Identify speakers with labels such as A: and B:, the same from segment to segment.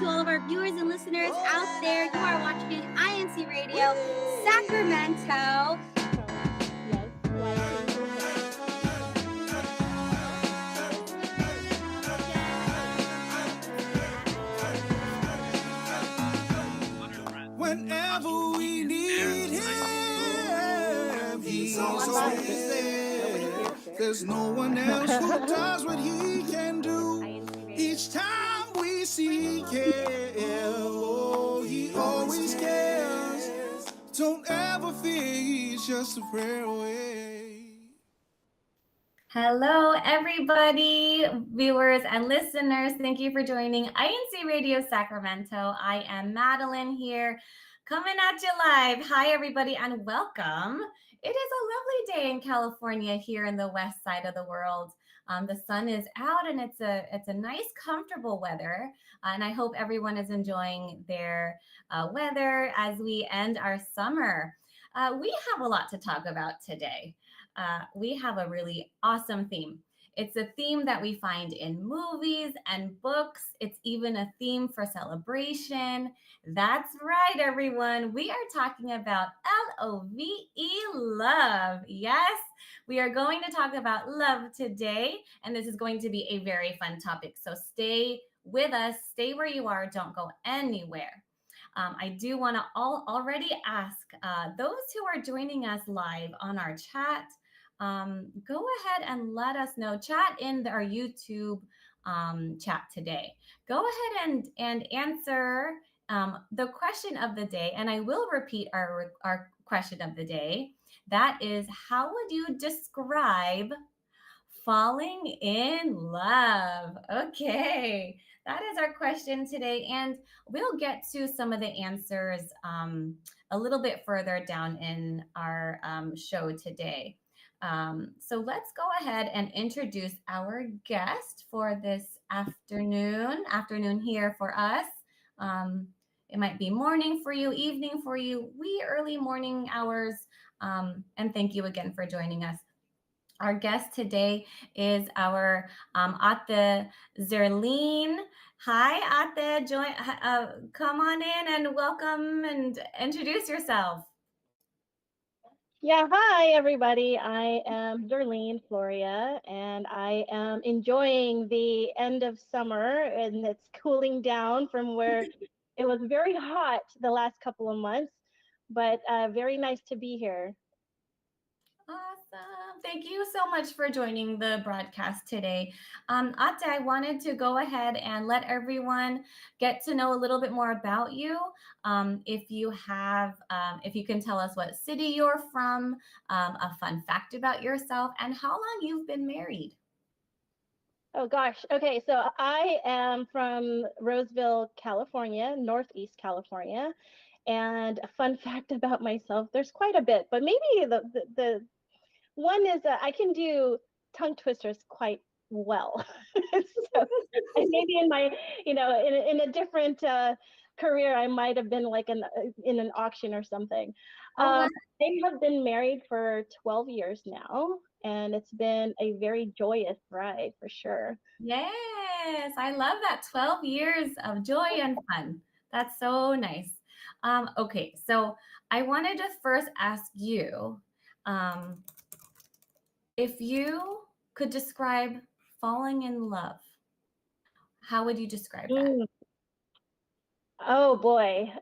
A: to all of our viewers and listeners out there. You are watching INCRadio, Sacramento.
B: Whenever we need him, he's always there. There's no one else who does what he can do. Each time we seek him, oh, he always cares. Don't ever fear, he's just a prayer away.
C: Hello, everybody, viewers and listeners. Thank you for joining INCRadio Sacramento. I am Madeline here, coming at you live. Hi, everybody, and welcome. It is a lovely day in California here in the west side of the world. The sun is out, and it's a nice, comfortable weather. And I hope everyone is enjoying their weather as we end our summer. We have a lot to talk about today. We have a really awesome theme. It's a theme that we find in movies and books. It's even a theme for celebration. That's right, everyone. We are talking about L.O.V.E, love. Yes, we are going to talk about love today, and this is going to be a very fun topic. So stay with us. Stay where you are. Don't go anywhere. I do want to already ask those who are joining us live on our chat, go ahead and let us know. Chat in our YouTube chat today. Go ahead and answer the question of the day. And I will repeat our question of the day. That is, how would you describe falling in love? Okay. That is our question today, and we'll get to some of the answers a little bit further down in our show today. So let's go ahead and introduce our guest for this afternoon here for us. It might be morning for you, evening for you, wee early morning hours, and thank you again for joining us. Our guest today is our Ate Zerlene. Hi, Ate. Come on in and welcome and introduce yourself.
D: Yeah, hi, everybody. I am Zerlene Floria, and I am enjoying the end of summer, and it's cooling down from where it was very hot the last couple of months, but very nice to be here.
C: Awesome. Thank you so much for joining the broadcast today. Ate, I wanted to go ahead and let everyone get to know a little bit more about you. If you can tell us what city you're from, a fun fact about yourself, and how long you've been married.
D: Oh, gosh. Okay, so I am from Roseville, California, Northeast California. And a fun fact about myself, there's quite a bit, but maybe the one is that I can do tongue twisters quite well. So maybe in my, in a different career, I might have been like in an auction or something. I have been married for 12 years now, and it's been a very joyous ride for sure.
C: Yes, I love that. 12 years of joy and fun. That's so nice. Okay, so I wanted to first ask you, if you could describe falling in love, how would you describe that?
D: Oh boy,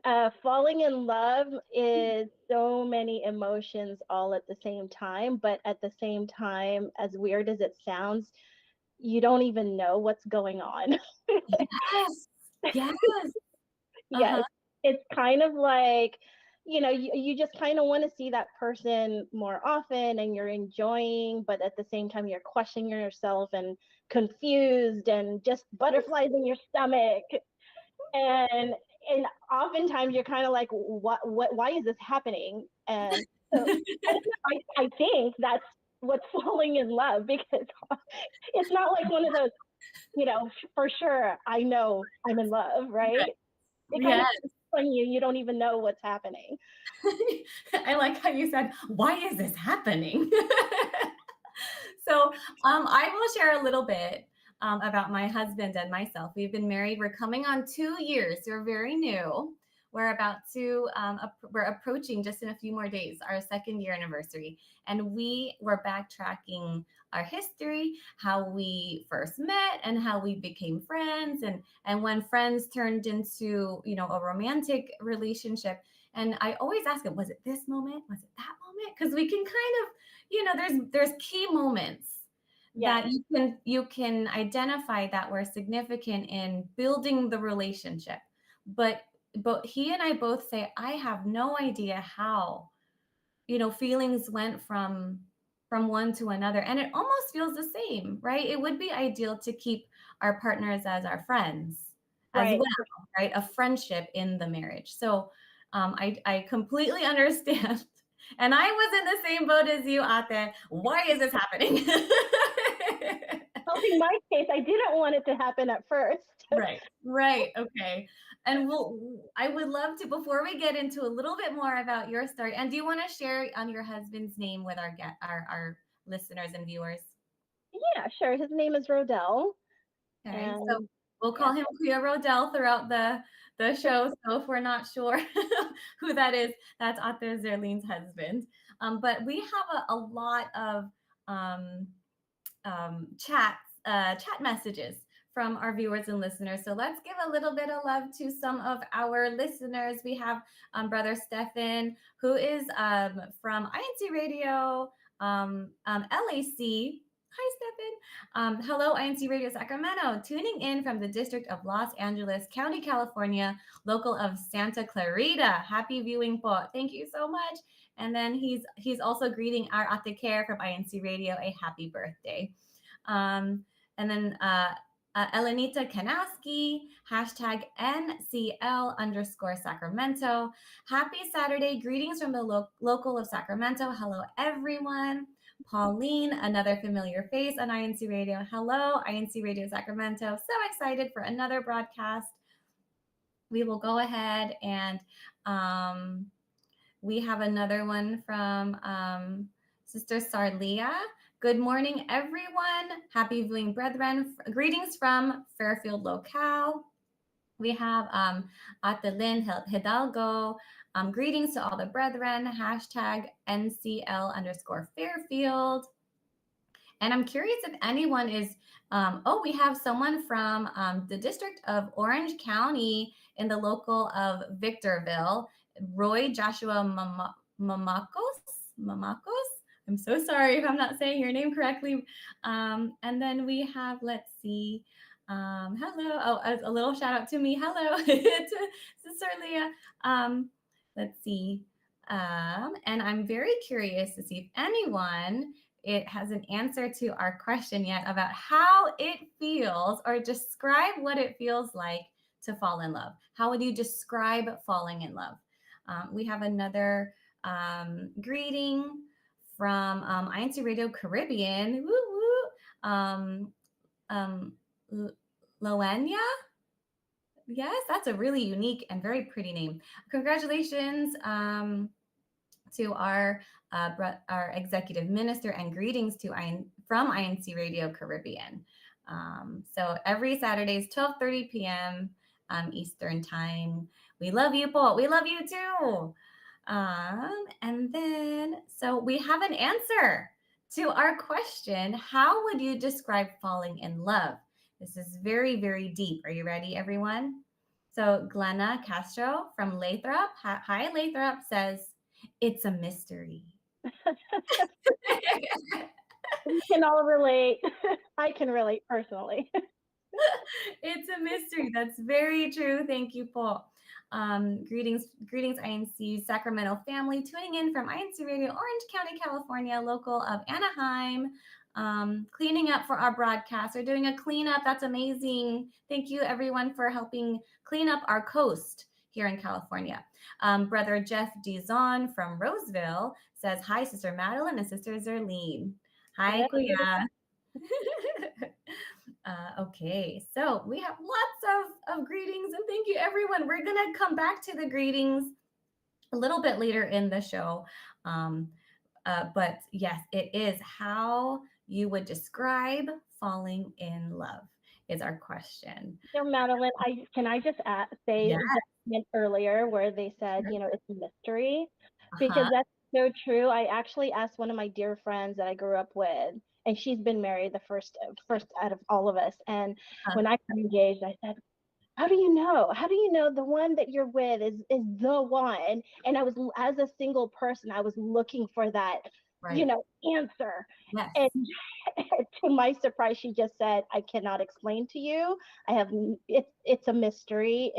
D: falling in love is so many emotions all at the same time, but at the same time, as weird as it sounds, you don't even know what's going on.
C: Yes. Yes.
D: Yes. It's kind of like, you just kind of want to see that person more often, and you're enjoying, but at the same time you're questioning yourself and confused and just butterflies in your stomach. And oftentimes you're kind of like, why is this happening? And so I think that's what's falling in love, because it's not like one of those, for sure I know I'm in love, right? It kind of when you don't even know what's happening.
C: I like how you said, why is this happening? So I will share a little bit about my husband and myself. We've been married. We're coming on 2 years. We're very new. We're about to, we're approaching just in a few more days, our 2nd-year anniversary. And we were backtracking our history, how we first met and how we became friends, and when friends turned into, a romantic relationship. And I always ask him, was it this moment? Was it that moment? Because we can kind of, there's key moments that you can identify that were significant in building the relationship. But he and I both say, I have no idea how, feelings went from one to another, and it almost feels the same, right? It would be ideal to keep our partners as our friends as well, right? A friendship in the marriage. So I completely understand. And I was in the same boat as you, Ate. Why is this happening?
D: Well, in my case, I didn't want it to happen at first.
C: Right. Okay. And I would love to, before we get into a little bit more about your story, and do you want to share your husband's name with our listeners and viewers?
D: Yeah, sure. His name is Rodell.
C: Okay.
D: And
C: So we'll call him Cleo Rodell throughout the show. So if we're not sure who that is, that's Ate Zerlene's husband. But we have a lot of chat messages from our viewers and listeners. So let's give a little bit of love to some of our listeners. We have Brother Stefan, who is from INCRadio, LAC. Hi, Stefan. Hello, INCRadio Sacramento, tuning in from the District of Los Angeles County, California, local of Santa Clarita. Happy viewing po. Thank you so much. And then he's also greeting our Ate Care from INCRadio a happy birthday. And then Elenita Kanowski, hashtag NCL_Sacramento. Happy Saturday. Greetings from the local of Sacramento. Hello, everyone. Pauline, another familiar face on INCRadio. Hello, INCRadio Sacramento. So excited for another broadcast. We will go ahead and we have another one from Sister Sarlia. Good morning, everyone. Happy viewing, brethren. Greetings from Fairfield Locale. We have Atelin Hidalgo. Greetings to all the brethren. Hashtag NCL_Fairfield. And I'm curious if anyone is, we have someone from the District of Orange County in the local of Victorville, Roy Joshua Mamakos. I'm so sorry if I'm not saying your name correctly. And then we have, let's see, hello. Oh, a little shout out to me. Hello to Sister Leah. Let's see. And I'm very curious to see if anyone has an answer to our question yet about how it feels, or describe what it feels like to fall in love. How would you describe falling in love? We have another greeting from INCRadio Caribbean. Woo woo. Loenia? Yes, that's a really unique and very pretty name. Congratulations to our executive minister, and greetings to from INCRadio Caribbean. So every Saturday is 12:30 p.m. Eastern time. We love you, Paul. We love you too. And then, so we have an answer to our question. How would you describe falling in love? This is very, very deep. Are you ready, everyone? So Glenna Castro from Lathrop, hi Lathrop, says, it's a mystery.
D: We can all relate. I can relate personally.
C: It's a mystery. That's very true. Thank you, Paul. Greetings, INC Sacramento family, tuning in from INCRadio, Orange County, California, local of Anaheim. Cleaning up for our broadcast. We're doing a cleanup. That's amazing. Thank you, everyone, for helping clean up our coast here in California. Brother Jeff Dizon from Roseville says, hi, Sister Madeline and Sister Zerlene. Hi, Kuya. Okay, so we have lots of greetings, and thank you, everyone. We're going to come back to the greetings a little bit later in the show. But yes, it is how you would describe falling in love? Is our question.
D: So, Madeline, can I just say
C: Yeah.
D: that comment earlier where they said,
C: Sure.
D: it's a mystery, because
C: Uh-huh.
D: that's so true. I actually asked one of my dear friends that I grew up with, and she's been married the first out of all of us. And
C: Uh,
D: when I got engaged, I said, how do you know? How do you know the one that you're with is the one? And I was, as a single person, I was looking for that,
C: right.
D: answer.
C: Yes.
D: And to my surprise, she just said, I cannot explain to you. It's a mystery.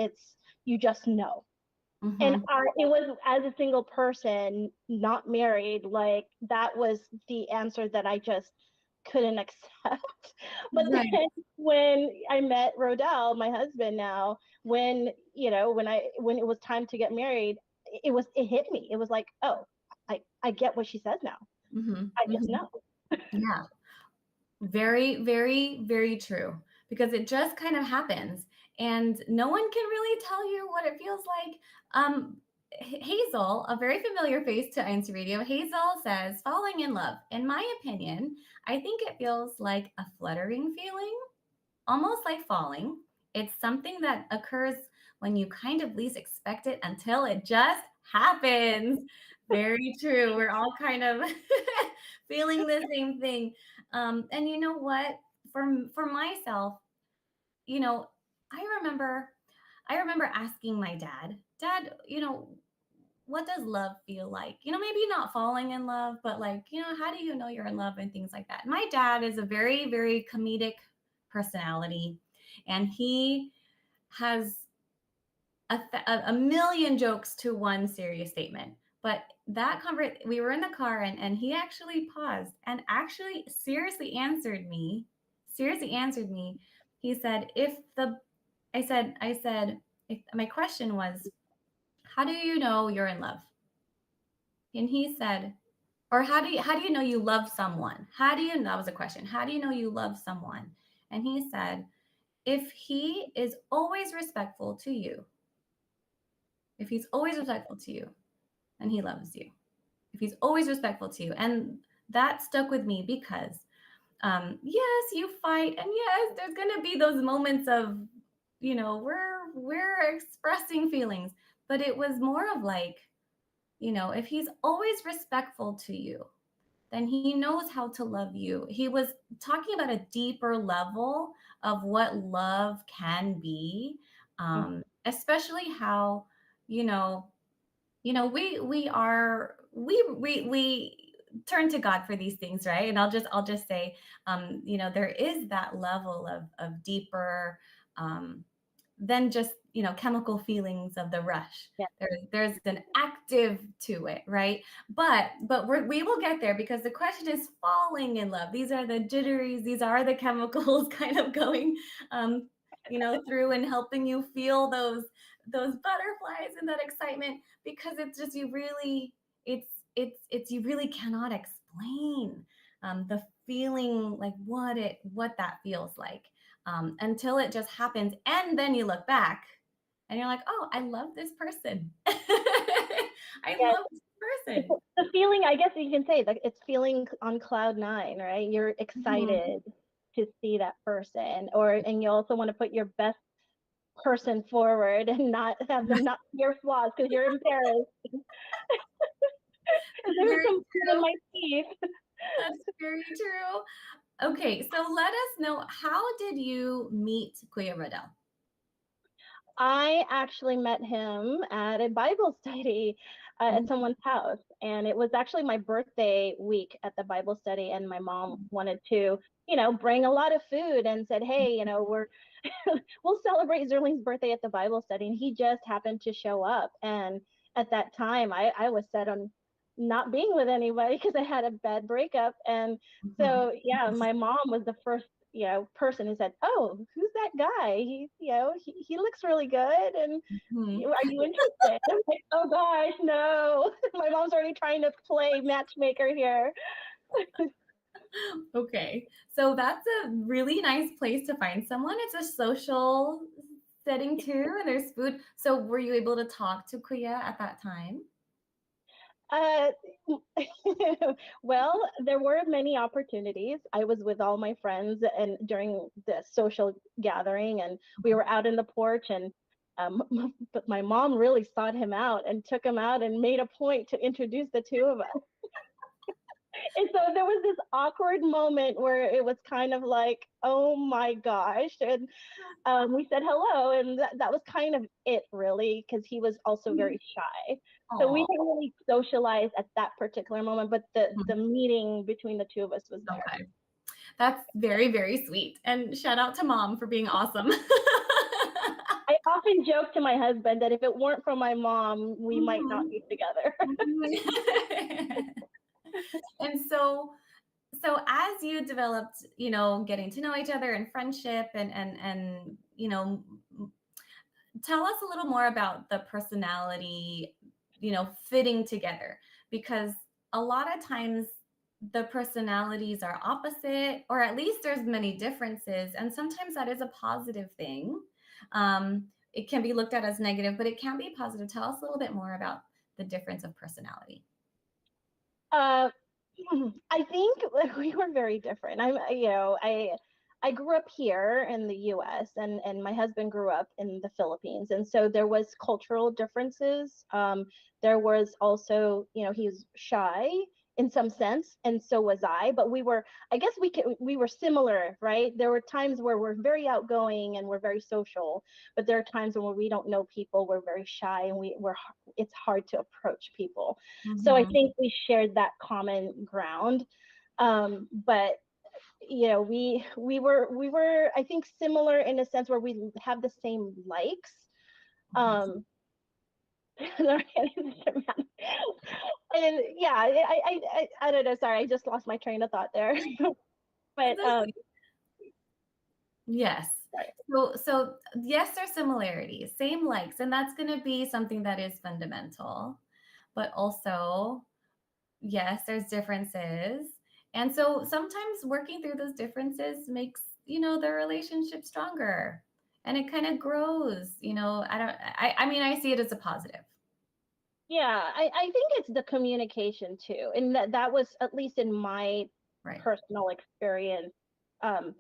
D: You just know. And
C: Mm-hmm.
D: it was, as a single person, not married, like that was the answer that I just couldn't accept. But
C: Right.
D: then when I met Rodell, my husband now, when it was time to get married, it hit me. It was like, oh, I get what she says now.
C: Mm-hmm.
D: I just
C: Mm-hmm.
D: know.
C: Yeah. Very, very, very true. Because it just kind of happens, and no one can really tell you what it feels like. Hazel, a very familiar face to INC Radio, Hazel says, falling in love. In my opinion, I think it feels like a fluttering feeling, almost like falling. It's something that occurs when you kind of least expect it until it just happens. Very true. We're all kind of feeling the same thing. And you know what? For myself, you know, I remember I remember asking my Dad, what does love feel like? Maybe not falling in love, but like, how do you know you're in love and things like that. My dad is a very, very comedic personality, and he has a million jokes to one serious statement. But we were in the car, and he actually paused and actually seriously answered me. He said, I said, if, my question was, how do you know you're in love? And he said, or how do you know you love someone? That was a question. How do you know you love someone? And he said, if he is always respectful to you, if he's always respectful to you, then he loves you. If he's always respectful to you. And that stuck with me because yes, you fight, and yes, there's gonna be those moments of, we're expressing feelings, but it was more of like, if he's always respectful to you, then he knows how to love you. He was talking about a deeper level of what love can be, especially how, you know, we turn to God for these things, right? And I'll just say, there is that level of deeper, than just chemical feelings of the rush.
D: Yeah.
C: There's an active to it, right? But we will get there, because the question is falling in love. These are the jitteries, these are the chemicals kind of going through and helping you feel those butterflies and that excitement, because it's just you really cannot explain the feeling, like what that feels like, until it just happens. And then you look back and you're like, oh, I love this person. I
D: Yes.
C: love this
D: It's
C: person.
D: the feeling, I guess you can say, that it's feeling on cloud nine, right? You're
C: Mhm.
D: excited to see that person, and you also want to put your best person forward and not have them not see your flaws because you're embarrassed. There's
C: Very
D: some blood in
C: true.
D: my teeth.
C: That's very true. Okay, so let us know, how did you meet Kuya Rodel?
D: I actually met him at a Bible study at someone's house, and it was actually my birthday week at the Bible study, and my mom wanted to, bring a lot of food and said, hey, we'll celebrate Zerling's birthday at the Bible study, and he just happened to show up. And at that time, I was set on not being with anybody because I had a bad breakup, and
C: Mhm.
D: so yeah, my mom was the first person who said, oh, who's that guy? He looks really good, and
C: Mhm.
D: are you interested? I'm like, oh gosh, no. My mom's already trying to play matchmaker here.
C: Okay, so that's a really nice place to find someone. It's a social setting too, and there's food. So were you able to talk to Kuya at that time?
D: Uh, well, there were many opportunities. I was with all my friends and during the social gathering, and we were out in the porch, and but my mom really sought him out and took him out and made a point to introduce the two of us. And so there was this awkward moment where it was kind of like, oh my gosh. And we said hello, and that was kind of it, really, because he was also very shy. So we
C: Oh,
D: didn't really socialize at that particular moment, but the meeting between the two of us was there.
C: okay. That's very, very sweet. And shout out to mom for being awesome.
D: I often joke to my husband that if it weren't for my mom, we might not be together.
C: And so as you developed, getting to know each other and friendship and tell us a little more about the personality, fitting together, because a lot of times the personalities are opposite, or at least there's many differences, and sometimes that is a positive thing. It can be looked at as negative, but it can be positive. Tell us a little bit more about the difference of personality.
D: Uh, I think we were very different. I grew up here in the U.S. and my husband grew up in the Philippines, and so there was cultural differences. There was also, he was shy in some sense, and so was I. But I guess we were similar, right? There were times where we're very outgoing and we're very social, but there are times when we don't know people, we're very shy, and it's hard to approach people. So I
C: Mm-hmm.
D: think we shared that common ground. But we were I think similar in a sense where we have the same likes. Um, and yeah, I don't know. Sorry, I just lost my train of thought there. But
C: Yes.
D: sorry.
C: So yes, there's similarities, same likes, and that's going to be something that is fundamental. But also, yes, there's differences. And so sometimes working through those differences makes, the relationship stronger, and it kind of grows, I mean, I see it as a positive.
D: Yeah, I think it's the communication too, and that was, at least in my
C: Right.
D: personal experience. Um,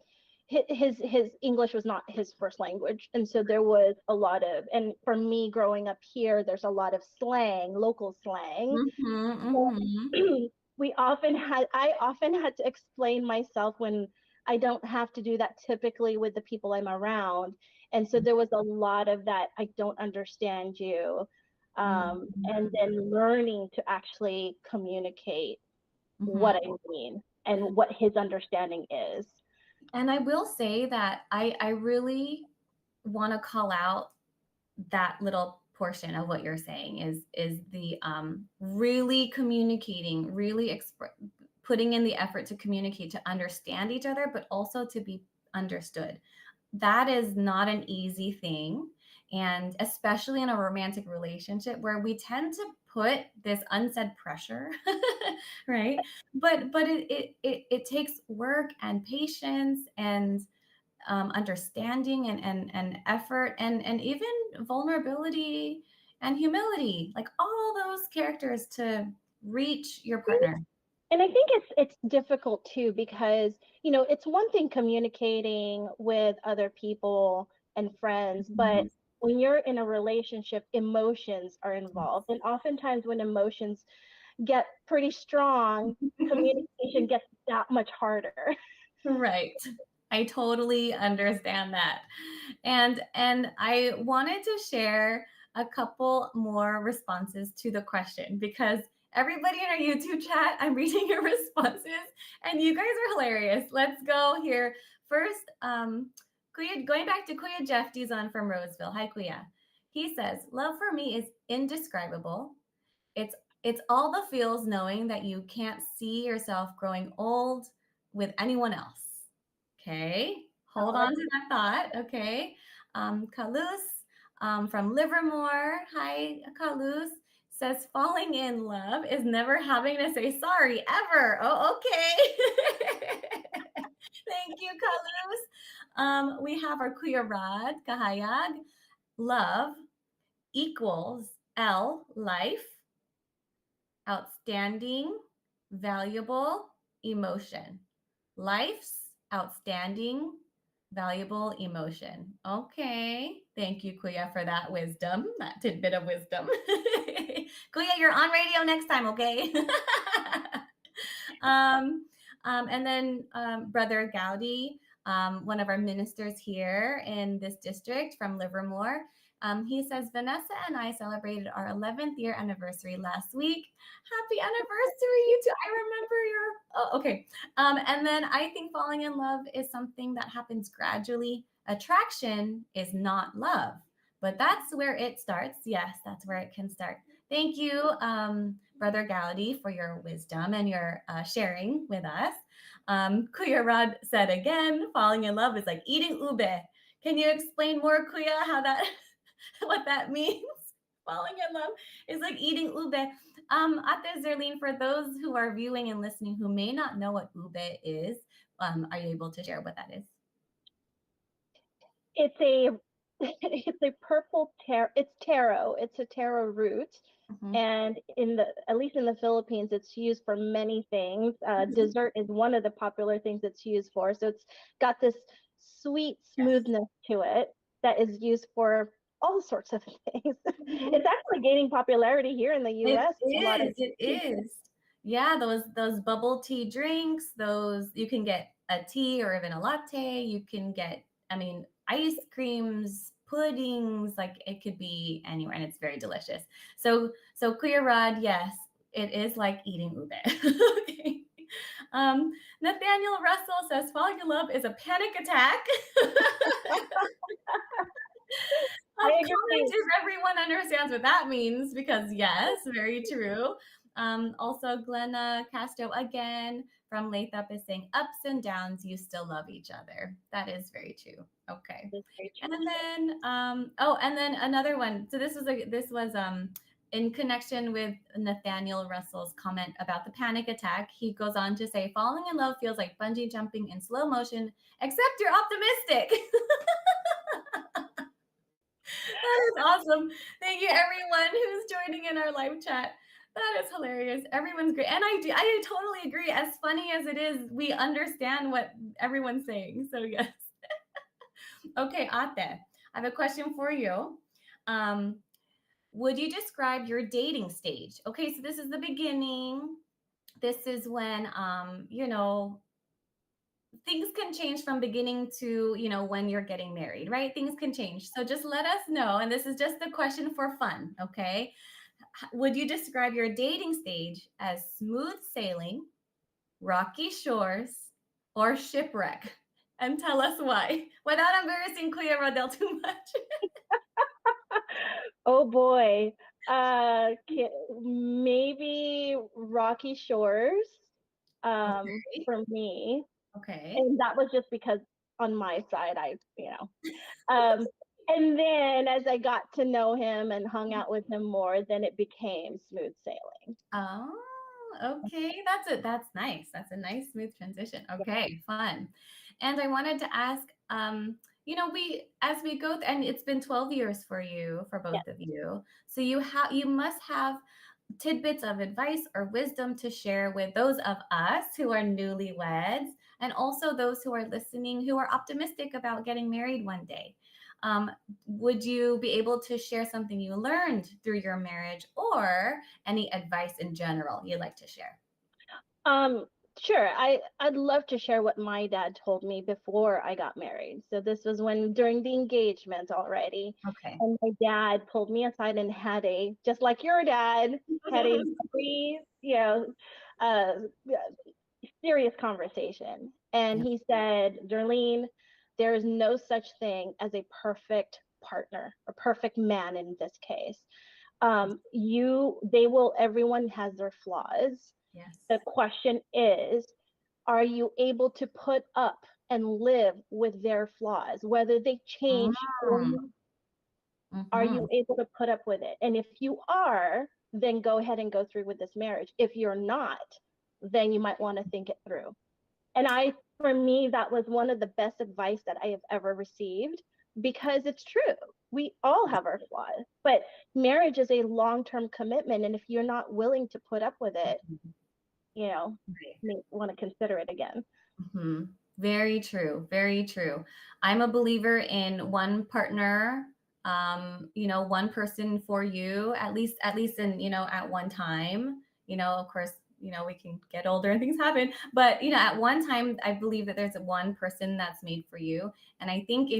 D: his English was not his first language, and so there was a lot of, and for me growing up here, there's a lot of slang, local slang.
C: Mm-hmm,
D: So
C: mm-hmm.
D: I often had to explain myself when I don't have to do that typically with the people I'm around. And so there was a lot of that, I don't understand you. And then learning to actually communicate
C: Mm-hmm.
D: what I mean and what his understanding is.
C: And I will say that I really want to call out that little portion of what you're saying is the really communicating, really putting in the effort to communicate, to understand each other, but also to be understood. That is not an easy thing, and especially in a romantic relationship where we tend to put this unsaid pressure, right? But it takes work and patience and understanding and effort and even vulnerability and humility, like all those characters to reach your partner.
D: And I think it's difficult too, because it's one thing communicating with other people and friends, but
C: Mhm.
D: when you're in a relationship, emotions are involved, and oftentimes when emotions get pretty strong, communication gets that much harder.
C: Right. I totally understand that. And I wanted to share a couple more responses to the question, because everybody in our YouTube chat, I'm reading your responses and you guys are hilarious. Let's go here. First, Kuya, going back to Kuya Jeff Dizon from Roseville. Hi, Kuya. He says, love for me is indescribable. It's it's all the feels knowing that you can't see yourself growing old with anyone else. Okay, hold on to that thought. Okay, Kalus from Livermore. Hi, Kalus says falling in love is never having to say sorry ever. Oh, okay. Thank you, Kalus. We have our Kuya Rad Kahayag. Love equals L, life, outstanding, valuable, emotion. Life's outstanding, valuable emotion. Okay. Thank you, Kuya, for that wisdom, that tidbit of wisdom. Kuya, you're on radio next time, okay? um, and then Brother Gowdy, one of our ministers here in this district from Livermore, he says, Vanessa and I celebrated our 11th year anniversary last week. Happy anniversary, you two. I remember your, oh, okay. And then I think falling in love is something that happens gradually. Attraction is not love, but that's where it starts. Yes, that's where it can start. Thank you, Brother Gowdy, for your wisdom and your sharing with us. Kuya Rod said again, falling in love is like eating ube. Can you explain more, Kuya, how that, what that means? Falling in love is like eating ube. Ate Zerlene, for those who are viewing and listening who may not know what ube is, are you able to share what that is?
D: It's a it's a purple taro. It's taro. It's a taro root.
C: Mm-hmm.
D: And at least in the Philippines, it's used for many things. Dessert is one of the popular things it's used for. So it's got this sweet smoothness to it that is used for all sorts of things.
C: Mm-hmm.
D: It's actually gaining popularity here in the U.S.
C: It is. Yeah, those bubble tea drinks, those you can get a tea or even a latte. You can get, I mean, ice creams, puddings, like it could be anywhere, and it's very delicious. So Kuya Rod, yes, it is like eating ube. Okay. Nathaniel Russell says falling in love is a panic attack. Of course, if everyone understands what that means, because yes, very true. Also, Glenna Castro again from Lathup is saying ups and downs, you still love each other. That is very true. Okay. And then and then another one. So this was in connection with Nathaniel Russell's comment about the panic attack. He goes on to say, falling in love feels like bungee jumping in slow motion, except you're optimistic. That is awesome. Thank you, everyone who's joining in our live chat. That is hilarious. Everyone's great. And I totally agree. As funny as it is, we understand what everyone's saying. So yes. Okay, Ate, I have a question for you. Would you describe your dating stage? Okay, so this is the beginning. This is when things can change from beginning to, when you're getting married, right? Things can change. So just let us know. And this is just a question for fun, okay? Would you describe your dating stage as smooth sailing, rocky shores, or shipwreck? And tell us why, without embarrassing Kuya Rodel too much.
D: Oh boy. Maybe rocky shores for me.
C: Okay.
D: And that was just because on my side, and then as I got to know him and hung out with him more, then it became smooth sailing.
C: Oh, okay. That's nice. That's a nice smooth transition. Okay, fun. And I wanted to ask, as we go, and it's been 12 years for both of you. So you must have tidbits of advice or wisdom to share with those of us who are newlyweds and also those who are listening who are optimistic about getting married one day. Would you be able to share something you learned through your marriage or any advice in general you'd like to share?
D: Sure. I'd love to share what my dad told me before I got married. So this was during the engagement already.
C: Okay.
D: And my dad pulled me aside and had just like your dad, had a very, serious conversation. And he said, Darlene, there is no such thing as a perfect partner, a perfect man in this case. Everyone has their flaws.
C: Yes.
D: The question is, are you able to put up and live with their flaws, whether they change or not? Are you able to put up with it? And if you are, then go ahead and go through with this marriage. If you're not, then you might want to think it through. And for me, that was one of the best advice that I have ever received because it's true. We all have our flaws, but marriage is a long-term commitment. And if you're not willing to put up with it, you know,
C: Right.
D: you may want to consider it again.
C: Mm-hmm. Very true. Very true. I'm a believer in one partner, one person for you, at least in, at one time. Of course, we can get older and things happen, but at one time, I believe that there's one person that's made for you. And I think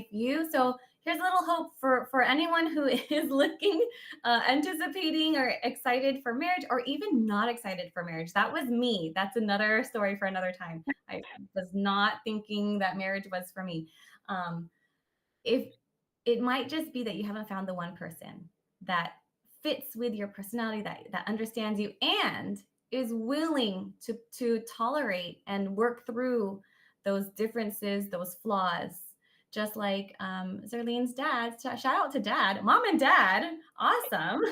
C: so here's a little hope for anyone who is looking, anticipating or excited for marriage, or even not excited for marriage. That was me. That's another story for another time. I was not thinking that marriage was for me. If it might just be that you haven't found the one person that fits with your personality, that understands you and is willing to tolerate and work through those differences, those flaws. Just like Zerlene's dad, shout out to dad, mom and dad, awesome.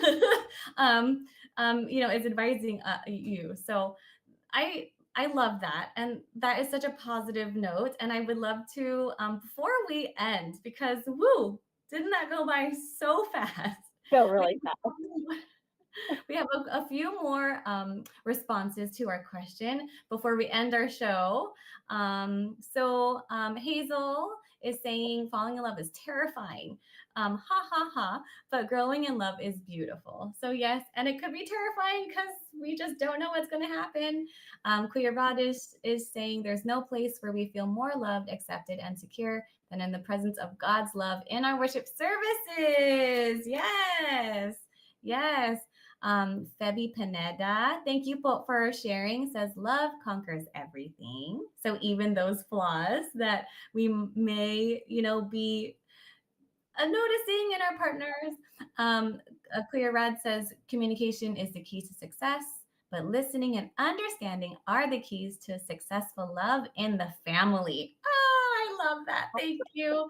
C: Is advising you. So I love that. And that is such a positive note. And I would love to, before we end, because didn't that go by so fast?
D: Go really fast.
C: We have a few more responses to our question before we end our show. Hazel is saying falling in love is terrifying. Ha ha ha. But growing in love is beautiful. So yes, and it could be terrifying because we just don't know what's going to happen. Queer Radish is saying there's no place where we feel more loved, accepted, and secure than in the presence of God's love in our worship services. Yes. Yes. Febi Pineda, thank you for sharing, says love conquers everything. So even those flaws that we may, be noticing in our partners. Clear Rad says communication is the key to success, but listening and understanding are the keys to successful love in the family. Oh, I love that. Thank you.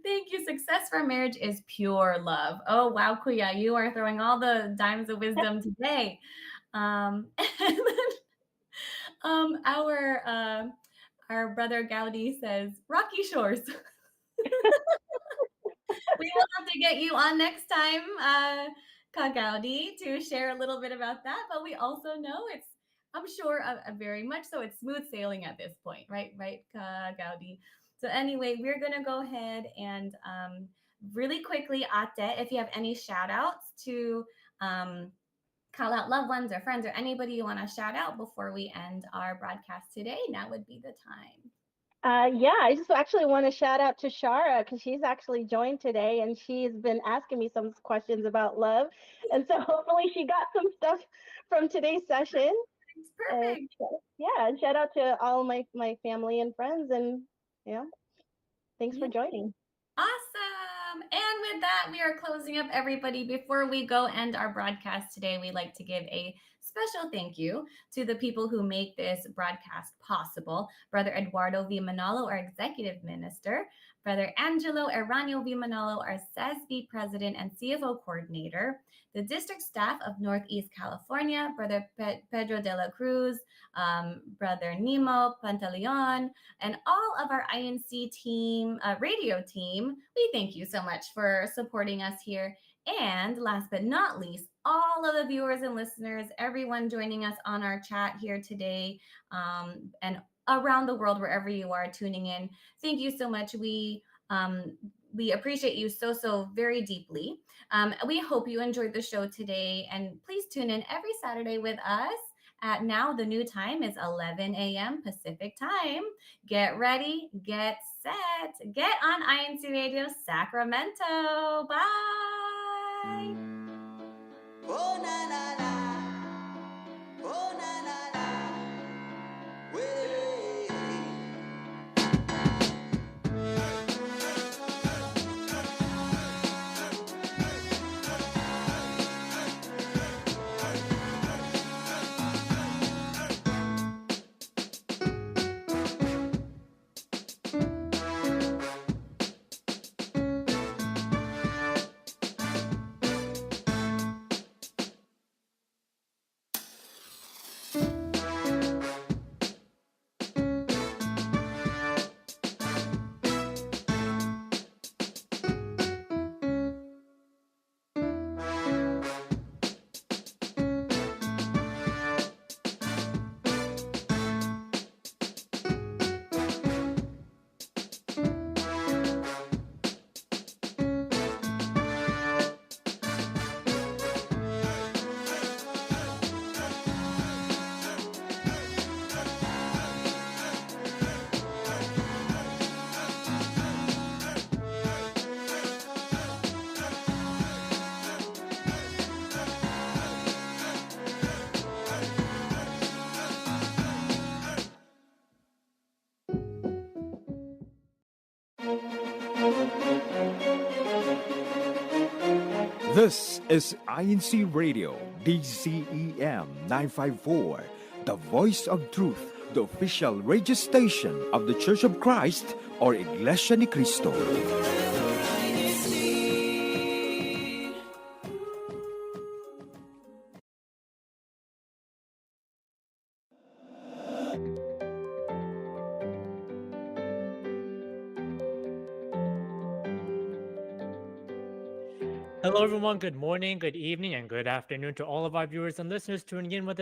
C: Thank you. Success for marriage is pure love. Oh, wow, Kuya, you are throwing all the dimes of wisdom today. And then, our brother Gaudi says, Rocky Shores. We will have to get you on next time, Kagaudi, to share a little bit about that. But we also know I'm sure, very much so, it's smooth sailing at this point, right, Kagaudi? So anyway, we're going to go ahead and really quickly, Ate, if you have any shout outs to call out loved ones or friends or anybody you want to shout out before we end our broadcast today, now would be the time.
D: I just actually want to shout out to Shara because she's actually joined today and she's been asking me some questions about love. And so hopefully she got some stuff from today's session.
C: It's perfect.
D: And shout out to all my family and friends. And thanks for joining.
C: Awesome. And with that, we are closing up, everybody. Before we go end our broadcast today, we'd like to give a special thank you to the people who make this broadcast possible. Brother Eduardo V. Manalo, our executive minister. Brother Angelo Eranio V. Manalo, our CESB president and CFO coordinator. The district staff of Northeast California, Brother Pedro de la Cruz, Brother Nemo Pantaleon, and all of our INC team, radio team. We thank you so much for supporting us here. And last but not least, all of the viewers and listeners, everyone joining us on our chat here today, and around the world, wherever you are tuning in. Thank you so much. We appreciate you so very deeply. We hope you enjoyed the show today, and please tune in every Saturday with us. Now the new time is 11 a.m. Pacific time. Get ready, get set, get on INC Radio Sacramento. Bye.
B: Oh, na, na, na. Oh, na, na, na. Way.
E: This is INCRadio, DCEM 954, the voice of truth, the official radio station of the Church of Christ or Iglesianicristo.
F: Hello, everyone. Good morning, good evening, and good afternoon to all of our viewers and listeners tuning in with us